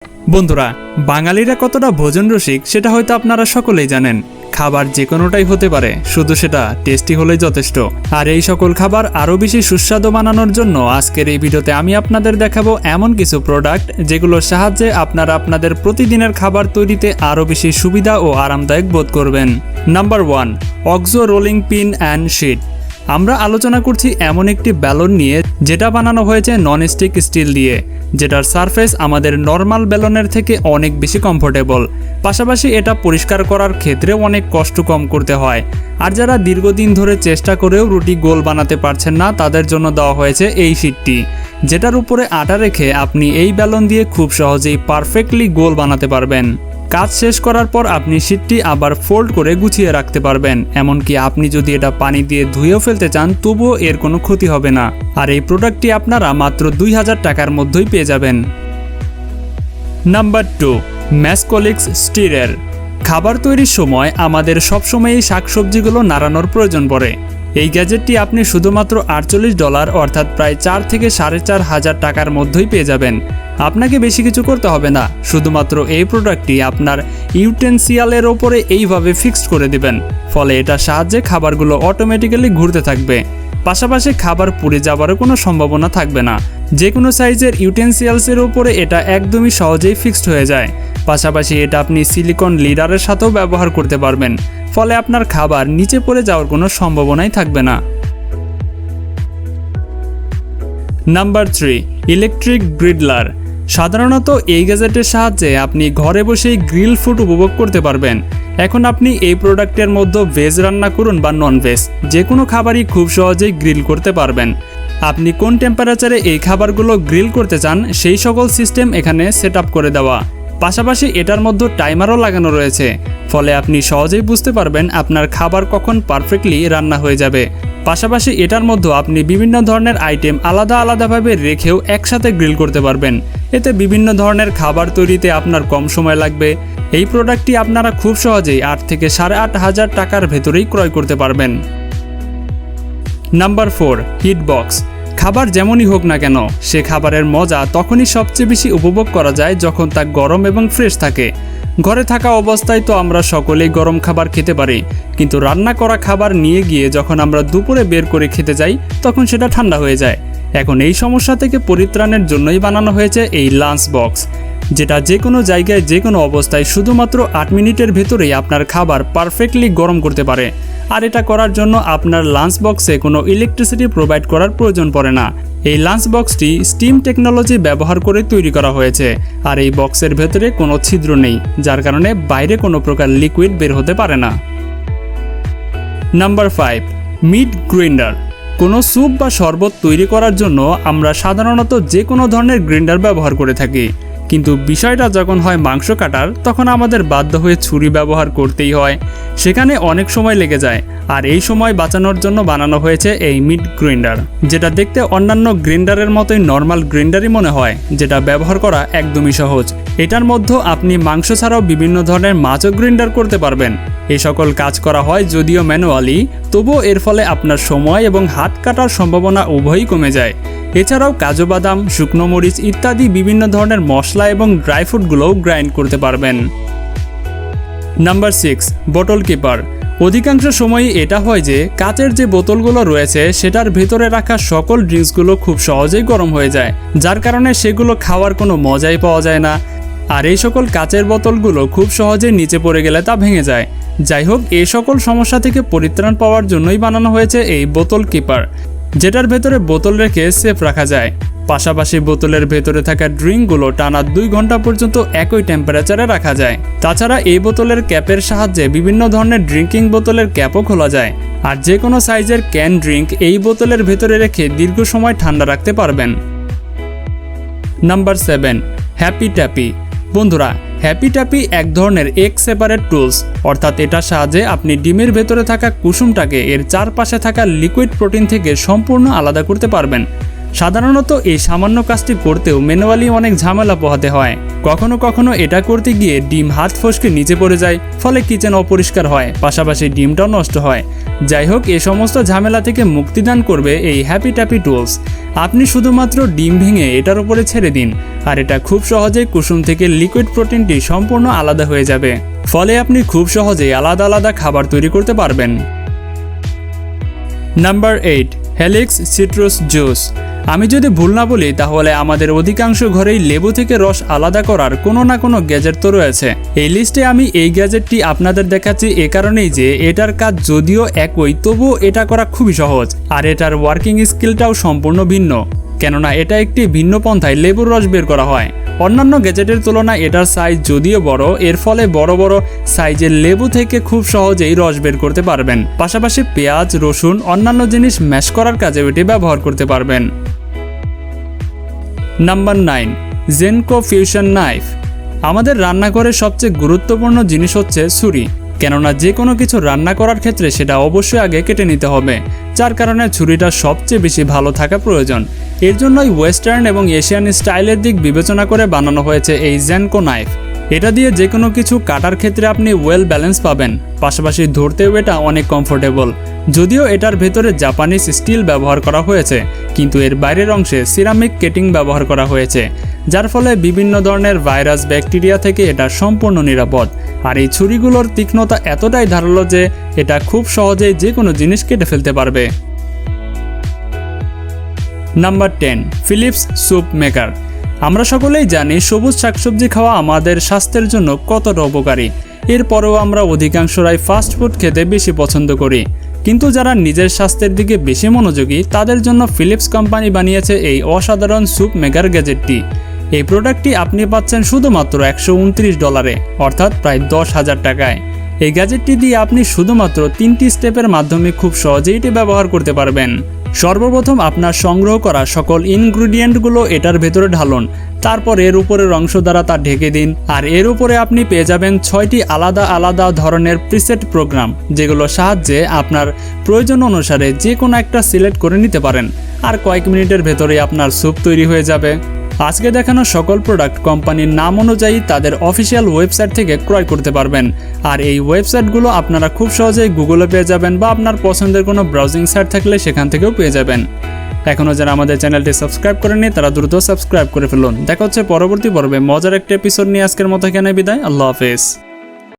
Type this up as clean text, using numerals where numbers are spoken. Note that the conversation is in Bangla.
বন্ধুরা, বাঙালিরা কতটা ভোজন রসিক সেটা হয়তো আপনারা সকলেই জানেন। খাবার যে কোনোটাই হতে পারে, শুধু সেটা টেস্টি হলেই যথেষ্ট। আর এই সকল খাবার আরও বেশি সুস্বাদু বানানোর জন্য আজকের এই ভিডিওতে আমি আপনাদের দেখাবো এমন কিছু প্রোডাক্ট যেগুলোর সাহায্যে আপনারা আপনাদের প্রতিদিনের খাবার তৈরিতে আরও বেশি সুবিধা ও আরামদায়ক বোধ করবেন। Number 1, Oxo rolling pin and sheet. আমরা আলোচনা করছি এমন একটি বেলন নিয়ে যেটা বানানো হয়েছে ননস্টিক স্টিল দিয়ে, যেটার সারফেস আমাদের নর্মাল বেলনের থেকে অনেক বেশি কমফোর্টেবল। পাশাপাশি এটা পরিষ্কার করার ক্ষেত্রে অনেক কষ্ট কম করতে হয়। আর যারা দীর্ঘদিন ধরে চেষ্টা করেও রুটি গোল বানাতে পারছেন না, তাদের জন্য দেওয়া হয়েছে এই শিটটি, যেটার উপরে আটা রেখে আপনি এই বেলন দিয়ে খুব সহজেই পারফেক্টলি গোল বানাতে পারবেন। কাজ শেষ করার পর আপনি শিটটি আবার ফোল্ড করে গুছিয়ে রাখতে পারবেন। এমনকি আপনি যদি এটা পানি দিয়ে ধুয়েও ফেলতে চান, তবুও এর কোনো ক্ষতি হবে না। আর এই প্রোডাক্টটি আপনারা মাত্র 2000 টাকার মধ্যেই পেয়ে যাবেন। নাম্বার 2, ম্যাসকলিক্স স্টিরের। খাবার তৈরির সময় আমাদের সবসময়ই শাকসবজিগুলো নাড়ানোর প্রয়োজন পড়ে। এই গ্যাজেটটি আপনি শুধুমাত্র $48 অর্থাৎ প্রায় 4 থেকে 4500 টাকার মধ্যেই পেয়ে যাবেন। আপনাকে বেশি কিছু করতে হবে না, শুধুমাত্র এই প্রোডাক্টটি আপনার ইউটেন্সিয়ালের ওপরে এইভাবে ফিক্সড করে দিবেন। ফলে এটার সাহায্যে খাবারগুলো অটোমেটিক্যালি ঘুরতে থাকবে। পাশাপাশি খাবার পুড়ে যাওয়ারও কোনো সম্ভাবনা থাকবে না। যে কোনো সাইজের ইউটেন্সিয়ালসের উপরে এটা একদমই সহজেই ফিক্সড হয়ে যায়। পাশাপাশি এটা আপনি সিলিকন লিডারের সাথেও ব্যবহার করতে পারবেন। ফলে আপনার খাবার নিচে পড়ে যাওয়ার কোনো সম্ভাবনাই থাকবে না। Number 3, electric griddler. সাধারণত এই গ্যাজেটের সাহায্যে আপনি ঘরে বসেই গ্রিল ফুড উপভোগ করতে পারবেন। এখন আপনি এই প্রোডাক্টের মধ্যে ভেজ রান্না করুন বা নন ভেজ, যে কোনো খাবারই খুব সহজেই গ্রিল করতে পারবেন। আপনি কোন টেম্পারেচারে এই খাবারগুলো গ্রিল করতে চান সেই সকল সিস্টেম এখানে সেট আপ করে দেওয়া। পাশাপাশি এটার মধ্যে টাইমারও লাগানো রয়েছে, ফলে আপনি সহজেই বুঝতে পারবেন আপনার খাবার কখন পারফেক্টলি রান্না হয়ে যাবে। পাশাপাশি এটার মধ্যে আপনি বিভিন্ন ধরনের আইটেম আলাদা আলাদাভাবে রেখেও একসাথে গ্রিল করতে পারবেন। এতে বিভিন্ন ধরনের খাবার তৈরিতে আপনার কম সময় লাগবে। এই প্রোডাক্টটি আপনারা খুব সহজেই 8 থেকে 8500 টাকার ভেতরেই ক্রয় করতে পারবেন। Number 4, heat box. খাবার যেমনই হোক না কেন, সে খাবারের মজা তখনই সবচেয়ে বেশি উপভোগ করা যায় যখন তা গরম এবং ফ্রেশ থাকে। ঘরে থাকা অবস্থায় তো আমরা সকলেই গরম খাবার খেতে পারি, কিন্তু রান্না করা খাবার নিয়ে গিয়ে যখন আমরা দুপুরে বের করে খেতে যাই, তখন সেটা ঠান্ডা হয়ে যায়। এখন এই সমস্যা থেকে পরিত্রাণের জন্যই বানানো হয়েছে এই লাঞ্চ বক্স, যেটা যে কোনো জায়গায় যে কোনো অবস্থায় শুধুমাত্র 8 মিনিটের ভেতরেই আপনার খাবার পারফেক্টলি গরম করতে পারে। আর এটা করার জন্য আপনার লাঞ্চ বক্সে কোনো ইলেকট্রিসিটি প্রোভাইড করার প্রয়োজন পড়ে না। এই লাঞ্চ বক্সটি স্টিম টেকনোলজি ব্যবহার করে তৈরি করা হয়েছে। আর এই বক্সের ভেতরে কোনো ছিদ্র নেই, যার কারণে বাইরে কোনো প্রকার লিকুইড বের হতে পারে না। Number 5, meat grinder. কোনো স্যুপ বা শরবত তৈরি করার জন্য আমরা সাধারণত যে কোনো ধরনের গ্রাইন্ডার ব্যবহার করে থাকি, কিন্তু বিষয়টা যখন হয় মাংস কাটার, তখন আমাদের বাধ্য হয়ে ছুরি ব্যবহার করতেই হয়। সেখানে অনেক সময় লেগে যায়। আর এই সময় বাঁচানোর জন্য বানানো হয়েছে এই মিট গ্রাইন্ডার, যেটা দেখতে অন্যান্য গ্রাইন্ডারের মতোই নর্মাল গ্রাইন্ডারই মনে হয়, যেটা ব্যবহার করা একদমই সহজ। এটার মধ্যে আপনি মাংস ছাড়াও বিভিন্ন ধরনের মাছও গ্রাইন্ডার করতে পারবেন। এই সকল কাজ করা হয় যদিও ম্যানুয়ালি, তবুও এর ফলে আপনার সময় এবং হাত কাটার সম্ভাবনা উভয়ই কমে যায়। এছাড়াও কাজু বাদাম, শুকনো মরিচ ইত্যাদি বিভিন্ন ধরনের মশলা এবং ড্রাই ফ্রুটগুলোও গ্রাইন্ড করতে পারবেন। নাম্বার 6, বোতল কিপার। অধিকাংশ সময়ই এটা হয় যে কাচের যে বোতলগুলো রয়েছে সেটার ভেতরে রাখা সকল ড্রিঙ্কসগুলো খুব সহজেই গরম হয়ে যায়, যার কারণে সেগুলো খাওয়ার কোনো মজাই পাওয়া যায় না। আর এই সকল কাচের বোতলগুলো খুব সহজেই নিচে পড়ে গেলে তা ভেঙে যায়। যাই হোক, এই সকল সমস্যা থেকে পরিত্রাণ পাওয়ার জন্যই বানানো হয়েছে এই বোতল কিপার, যেটার ভেতরে বোতল রেখে সেফ রাখা যায়। পাশাপাশি বোতলের ভেতরে থাকা ড্রিঙ্কগুলো টানা 2 ঘন্টা পর্যন্ত একই টেম্পারেচারে রাখা যায়। তাছাড়া এই বোতলের ক্যাপের সাহায্যে বিভিন্ন ধরনের ড্রিঙ্কিং বোতলের ক্যাপও খোলা যায়। আর যে কোনো সাইজের ক্যান ড্রিঙ্ক এই বোতলের ভেতরে রেখে দীর্ঘ সময় ঠান্ডা রাখতে পারবেন। Number 7, happy tappy. বন্ধুরা, হ্যাপি ট্যাপি এক ধরনের এগ সেপারেট টুলস, অর্থাৎ এটার সাহায্যে আপনি ডিমের ভেতরে থাকা কুসুমটাকে এর চারপাশে থাকা লিকুইড প্রোটিন থেকে সম্পূর্ণ আলাদা করতে পারবেন। সাধারণত এই সামান্য কাজটি করতেও ম্যানুয়ালি অনেক ঝামেলা পোহাতে হয়। কখনো কখনো এটা করতে গিয়ে ডিম হাত ফসকে নিচে পড়ে যায়, ফলে কিচেন অপরিষ্কার হয়, পাশাপাশি ডিমটাও নষ্ট হয়। যাই হোক, এই সমস্ত ঝামেলা থেকে মুক্তিদান করবে এই হ্যাপি ট্যাপি টুলস। আপনি শুধুমাত্র ডিম ভেঙে এটার উপরে ছেড়ে দিন, আর এটা খুব সহজেই কুসুম থেকে লিকুইড প্রোটিনটি সম্পূর্ণ আলাদা হয়ে যাবে। ফলে আপনি খুব সহজেই আলাদা আলাদা খাবার তৈরি করতে পারবেন। Number 8, helix citrus juice. আমি যদি ভুল না বলি তাহলে আমাদের অধিকাংশ ঘরেই লেবু থেকে রস আলাদা করার কোনো না কোনো গ্যাজেট তো রয়েছে। এই লিস্টে আমি এই গ্যাজেটটি আপনাদের দেখাচ্ছি এ কারণেই যে এটার কাজ যদিও একই, তবুও এটা করা খুবই সহজ, আর এটার ওয়ার্কিং স্কিলটাও সম্পূর্ণ ভিন্ন, কেননা এটা একটি ভিন্ন পন্থায় লেবুর রস বের করা হয়। অন্যান্য গ্যাজেটের তুলনায় এটার সাইজ যদিও বড়, এর ফলে বড় বড় সাইজের লেবু থেকে খুব সহজেই রস বের করতে পারবেন। পাশাপাশি পেঁয়াজ, রসুন, অন্যান্য জিনিস ম্যাশ করার কাজে এটি ব্যবহার করতে পারবেন। নাম্বার 9, জেনকো ফিউশন নাইফ। আমাদের রান্নাঘরের সবচেয়ে গুরুত্বপূর্ণ জিনিস হচ্ছে ছুরি, কেননা যে কোনো কিছু রান্না করার ক্ষেত্রে সেটা অবশ্যই আগে কেটে নিতে হবে, যার কারণে ছুরিটা সবচেয়ে বেশি ভালো থাকা প্রয়োজন। এর জন্যই ওয়েস্টার্ন এবং এশিয়ান স্টাইলের দিক বিবেচনা করে বানানো হয়েছে এই জেনকো নাইফ। এটা দিয়ে যে কোনো কিছু কাটার ক্ষেত্রে আপনি ওয়েল ব্যালেন্স পাবেন, পাশাপাশি ধরতেও এটা অনেক কমফোর্টেবল। যদিও এটার ভেতরে জাপানিজ স্টিল ব্যবহার করা হয়েছে, কিন্তু এর বাইরের অংশে সিরামিক কেটিং ব্যবহার করা হয়েছে, যার ফলে বিভিন্ন ধরনের ভাইরাস, ব্যাকটেরিয়া থেকে এটা সম্পূর্ণ নিরাপদ। আর এই ছুরিগুলোর তীক্ষ্ণতা এতটাই ধারালো যে এটা খুব সহজেই যে কোনো জিনিস কেটে ফেলতে পারবে। Number 10, Philips soup maker. আমরা সকলেই জানি সবুজ শাকসবজি খাওয়া আমাদের স্বাস্থ্যের জন্য কতটা উপকারী। এরপরেও আমরা অধিকাংশরাই ফাস্ট ফুড খেতে বেশি পছন্দ করি, কিন্তু যারা নিজের স্বাস্থ্যের দিকে বেশি মনোযোগী তাদের জন্য ফিলিপস কোম্পানি বানিয়েছে এই অসাধারণ স্যুপ মেকার গ্যাজেটটি। এই প্রোডাক্টটি আপনি পাচ্ছেন শুধুমাত্র $129, অর্থাৎ প্রায় 10,000 টাকায়। এই গ্যাজেটটি দিয়ে আপনি শুধুমাত্র 3টি স্টেপের মাধ্যমে খুব সহজেই এটি ব্যবহার করতে পারবেন। সর্বপ্রথম আপনার সংগ্রহ করা সকল ইনগ্রিডিয়েন্টগুলো এটার ভেতরে ঢালুন, তারপর এর উপরের অংশ দ্বারা তা ঢেকে দিন, আর এর উপরে আপনি পেয়ে যাবেন 6টি আলাদা আলাদা ধরনের প্রিসেট প্রোগ্রাম, যেগুলোর সাহায্যে আপনার প্রয়োজন অনুসারে যে কোনো একটা সিলেক্ট করে নিতে পারেন, আর কয়েক মিনিটের ভেতরে আপনার স্যুপ তৈরি হয়ে যাবে। আজকে দেখানো সকল প্রোডাক্ট কোম্পানির নাম অনুযায়ী তাদের অফিসিয়াল ওয়েবসাইট থেকে ক্রয় করতে পারবেন, আর এই ওয়েবসাইটগুলো আপনারা খুব সহজেই গুগলে পেয়ে যাবেন, বা আপনার পছন্দের কোনো ব্রাউজিং সাইট থাকলে সেখান থেকেও পেয়ে যাবেন। এখনও যারা আমাদের চ্যানেলটি সাবস্ক্রাইব করেননি তারা দ্রুত সাবস্ক্রাইব করে ফেলুন। দেখা হচ্ছে পরবর্তী পর্বে মজার একটা এপিসোড নিয়ে। আজকের মতো এখানে বিদায়। আল্লাহ হাফেজ।